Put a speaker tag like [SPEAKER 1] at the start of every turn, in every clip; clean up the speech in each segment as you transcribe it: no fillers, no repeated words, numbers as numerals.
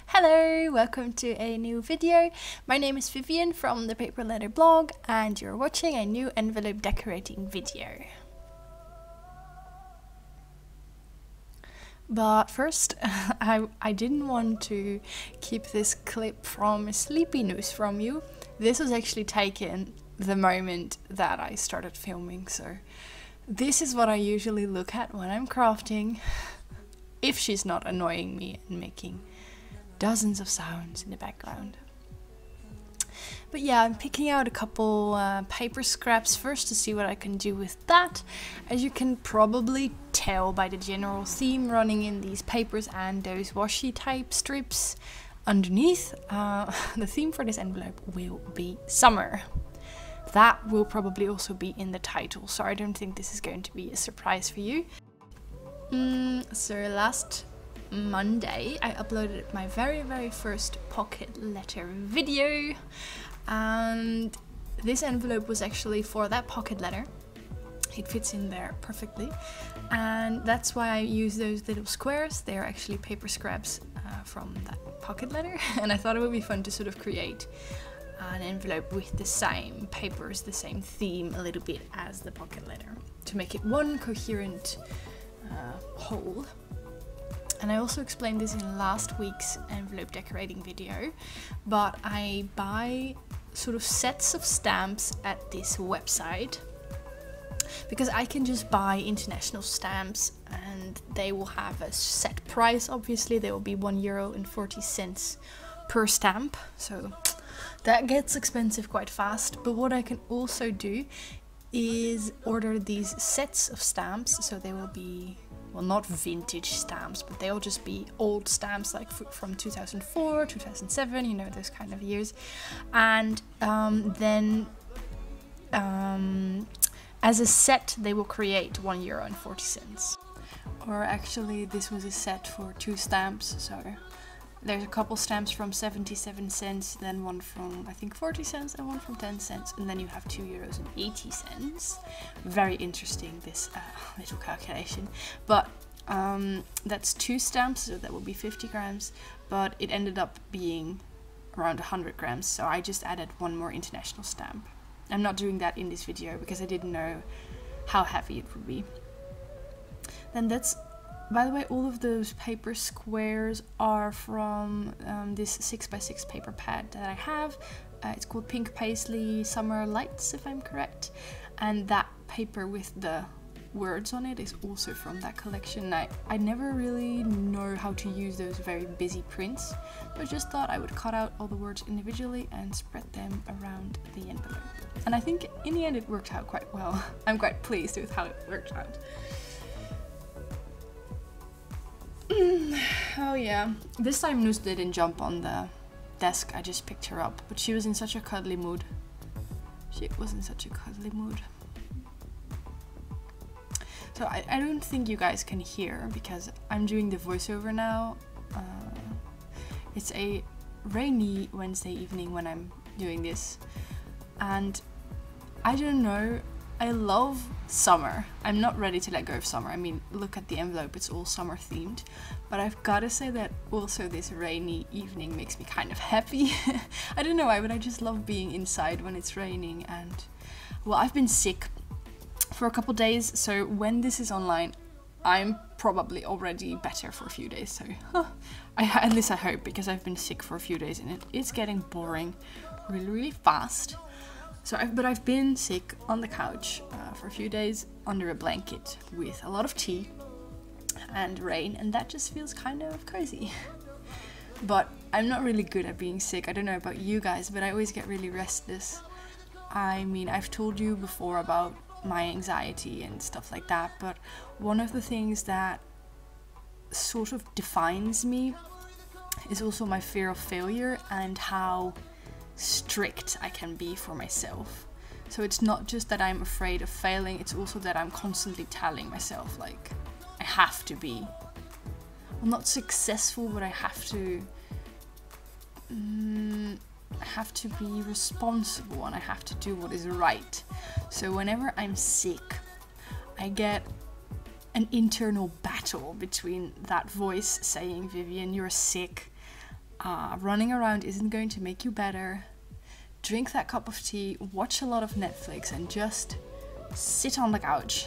[SPEAKER 1] Hello, welcome to a new video. My name is Vivian from ThePaperLetterBlog and you're watching a new envelope decorating video. But first, I didn't want to keep this clip from sleepy news from you. This was actually taken the moment that I started filming, so this is what I usually look at when I'm crafting, if she's not annoying me and making dozens of sounds in the background. But yeah, I'm picking out a couple paper scraps first to see what I can do with that. As you can probably tell by the general theme running in these papers and those washi type strips underneath, the theme for this envelope will be summer. That will probably also be in the title, so I don't think this is going to be a surprise for you. So last Monday I uploaded my very first pocket letter video, and this envelope was actually for that pocket letter. It fits in there perfectly, and that's why I use those little squares. They're actually paper scraps from that pocket letter, and I thought it would be fun to sort of create an envelope with the same papers, the same theme a little bit as the pocket letter, to make it one coherent whole. And I also explained this in last week's envelope decorating video, but I buy sort of sets of stamps at this website because I can just buy international stamps and they will have a set price. Obviously they will be €1.40 per stamp, so that gets expensive quite fast. But what I can also do is order these sets of stamps, so they will be, well, not vintage stamps, but they'll just be old stamps like from 2004, 2007, you know, those kind of years. And then as a set they will create €1.40. Or actually this was a set for 2 stamps, so there's a couple stamps from 77 cents, then one from I think 40 cents and one from 10 cents, and then you have €2.80. Very interesting, this little calculation. But that's 2 stamps, so that will be 50 grams, but it ended up being around 100 grams, so I just added one more international stamp. I'm not doing that in this video because I didn't know how heavy it would be. Then that's, by the way, all of those paper squares are from this 6x6 paper pad that I have. It's called Pink Paislee Summer Lights, if I'm correct. And that paper with the words on it is also from that collection. I never really know how to use those very busy prints, but I just thought I would cut out all the words individually and spread them around the envelope. And I think in the end it worked out quite well. I'm quite pleased with how it worked out. Oh yeah, this time Noos didn't jump on the desk, I just picked her up, but she was in such a cuddly mood. She was in such a cuddly mood. So I don't think you guys can hear because I'm doing the voiceover now. It's a rainy Wednesday evening when I'm doing this, and I don't know, I love summer. I'm not ready to let go of summer. I mean, look at the envelope, it's all summer themed. But I've got to say that also this rainy evening makes me kind of happy. I don't know why, but I just love being inside when it's raining. And well, I've been sick for a couple days, so when this is online, I'm probably already better for a few days. So at least I hope, because I've been sick for a few days and it's getting boring really fast. So but I've been sick on the couch for a few days under a blanket with a lot of tea and rain, and that just feels kind of cozy. But I'm not really good at being sick. I don't know about you guys, but I always get really restless. I mean, I've told you before about my anxiety and stuff like that, but one of the things that sort of defines me is also my fear of failure and how strict I can be for myself. So it's not just that I'm afraid of failing, it's also that I'm constantly telling myself, like, I have to be, well, not successful, but I have to be responsible and I have to do what is right. So whenever I'm sick, I get an internal battle between that voice saying, Vivian, you're sick, running around isn't going to make you better. Drink that cup of tea, watch a lot of Netflix, and just sit on the couch.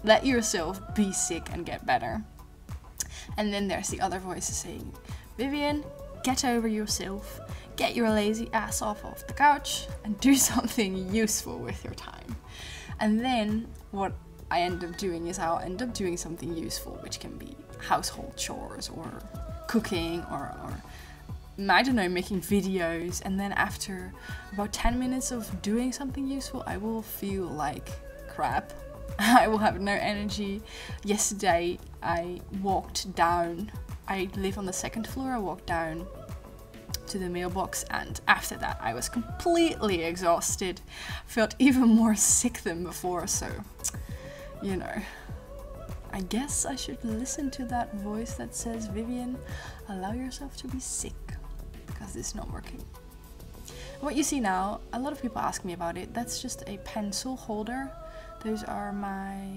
[SPEAKER 1] Let yourself be sick and get better. And then there's the other voices saying, Vivian, get over yourself, get your lazy ass off of the couch, and do something useful with your time. And then what I end up doing is I'll end up doing something useful, which can be household chores or cooking or I don't know, making videos. And then after about 10 minutes of doing something useful, I will feel like crap. I will have no energy. Yesterday I walked down, I live on the second floor, I walked down to the mailbox, and after that I was completely exhausted, felt even more sick than before. So, you know, I guess I should listen to that voice that says, Vivian, allow yourself to be sick, because this is not working. What you see now, a lot of people ask me about it, that's just a pencil holder. Those are my,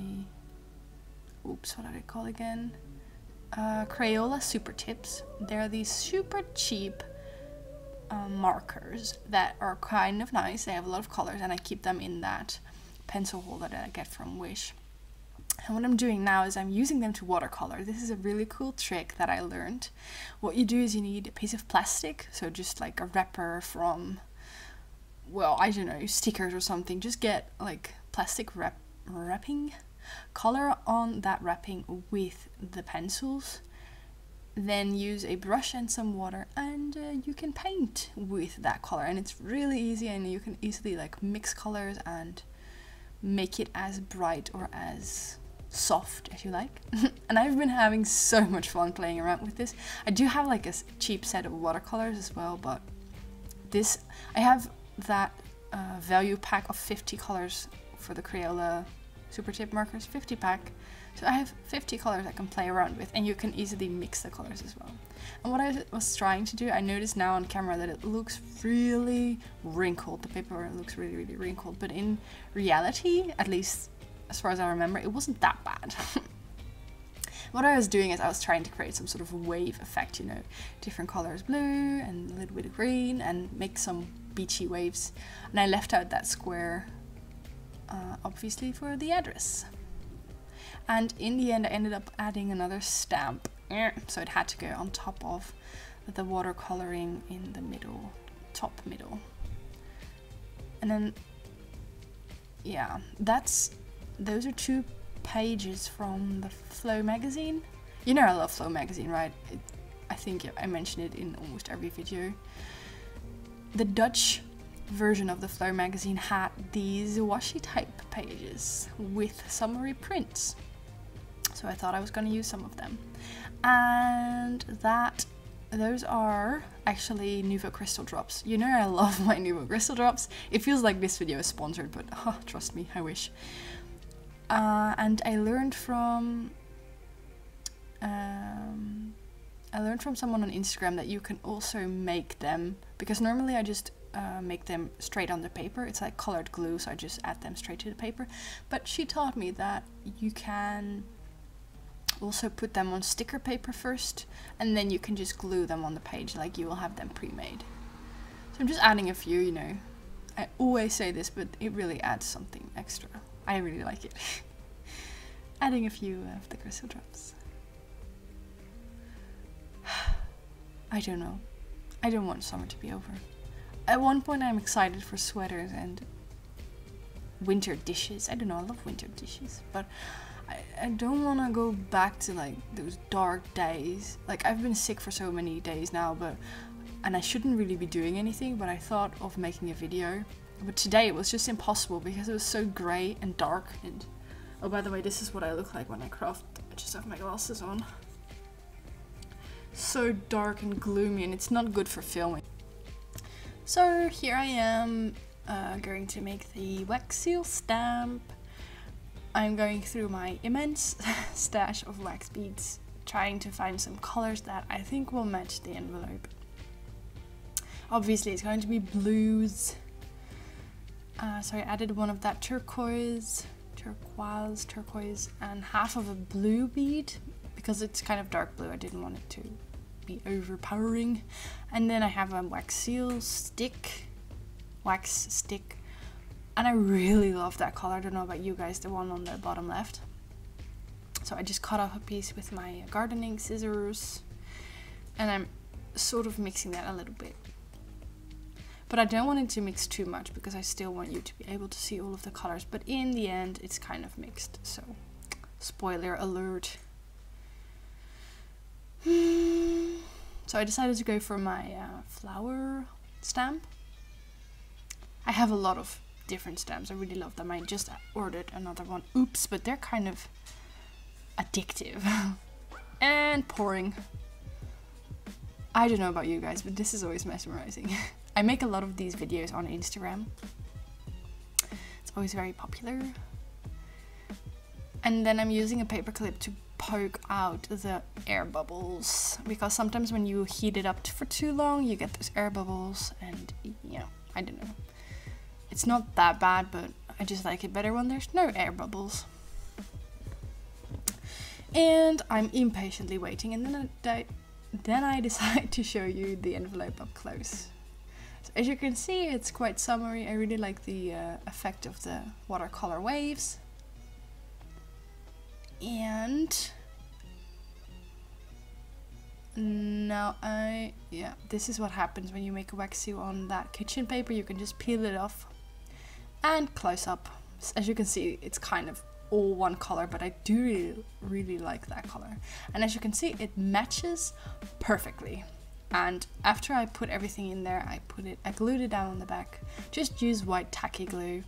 [SPEAKER 1] oops, what are they called again? Crayola Supertips. They're these super cheap markers that are kind of nice. They have a lot of colors, and I keep them in that pencil holder that I get from Wish. And what I'm doing now is I'm using them to watercolor. This is a really cool trick that I learned. What you do is you need a piece of plastic, so just like a wrapper from, well, I don't know, stickers or something. Just get like plastic wrapping, color on that wrapping with the pencils, then use a brush and some water, and you can paint with that color. And it's really easy, and you can easily like mix colors and make it as bright or as soft as you like. And I've been having so much fun playing around with this. I do have like a cheap set of watercolors as well, but this, I have that value pack of 50 colors for the Crayola Supertip markers, 50 pack. So I have 50 colors I can play around with, and you can easily mix the colors as well. And what I was trying to do, I noticed now on camera that it looks really wrinkled. The paper looks really, really wrinkled, but in reality, at least as far as I remember, it wasn't that bad. What I was doing is I was trying to create some sort of wave effect, you know, different colors, blue and a little bit of green, and make some beachy waves. And I left out that square, obviously for the address. And in the end, I ended up adding another stamp, so it had to go on top of the watercoloring in the middle, top middle. And then, yeah, those are 2 pages from the Flow magazine. You know I love Flow magazine, right? I think I mention it in almost every video. The Dutch version of the Flow magazine had these washi type pages with summery prints. So I thought I was going to use some of them. And those are actually Nuvo crystal drops. You know I love my Nuvo crystal drops. It feels like this video is sponsored, but trust me, I wish. And I learned from someone on Instagram that you can also make them, because normally I just make them straight on the paper. It's like colored glue, so I just add them straight to the paper. But she taught me that you can also put them on sticker paper first, and then you can just glue them on the page, like you will have them pre-made. So I'm just adding a few, you know. I always say this, but it really adds something extra. I really like it. Adding a few of the crystal drops. I don't know. I don't want summer to be over. At one point I'm excited for sweaters and winter dishes. I don't know, I love winter dishes, but I don't want to go back to like those dark days. Like I've been sick for so many days now, and I shouldn't really be doing anything, but I thought of making a video. But today it was just impossible because it was so grey and dark. And oh, by the way, this is what I look like when I craft. I just have my glasses on. So dark and gloomy, and it's not good for filming. So here I am going to make the wax seal stamp. I'm going through my immense stash of wax beads, trying to find some colors that I think will match the envelope. Obviously it's going to be blues. So I added one of that turquoise, and half of a blue bead, because it's kind of dark blue. I didn't want it to be overpowering. And then I have a wax stick, and I really love that color. I don't know about you guys, the one on the bottom left. So I just cut off a piece with my gardening scissors, and I'm sort of mixing that a little bit. But I don't want it to mix too much because I still want you to be able to see all of the colors. But in the end, it's kind of mixed. So, spoiler alert. So I decided to go for my flower stamp. I have a lot of different stamps. I really love them. I just ordered another one. Oops, but they're kind of addictive. And pouring. I don't know about you guys, but this is always mesmerizing. I make a lot of these videos on Instagram. It's always very popular. And then I'm using a paper clip to poke out the air bubbles, because sometimes when you heat it up for too long you get those air bubbles, and yeah, I don't know. It's not that bad, but I just like it better when there's no air bubbles. And I'm impatiently waiting, and then I decide to show you the envelope up close. So as you can see, it's quite summery. I really like the effect of the watercolor waves. And now this is what happens when you make a wax seal on that kitchen paper. You can just peel it off and close up. As you can see, it's kind of all one color, but I do really like that color. And as you can see, it matches perfectly. And after I put everything in there, I glued it down on the back. Just use white tacky glue.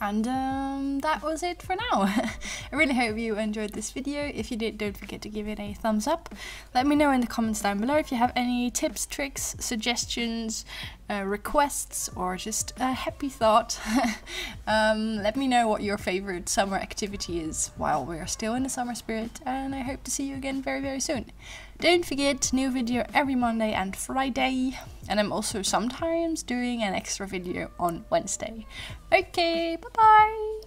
[SPEAKER 1] And that was it for now. I really hope you enjoyed this video. If you did, don't forget to give it a thumbs up. Let me know in the comments down below if you have any tips, tricks, suggestions, requests, or just a happy thought. Let me know what your favorite summer activity is while we are still in the summer spirit, and I hope to see you again very, very soon. Don't forget, new video every Monday and Friday, and I'm also sometimes doing an extra video on Wednesday. Okay, bye bye!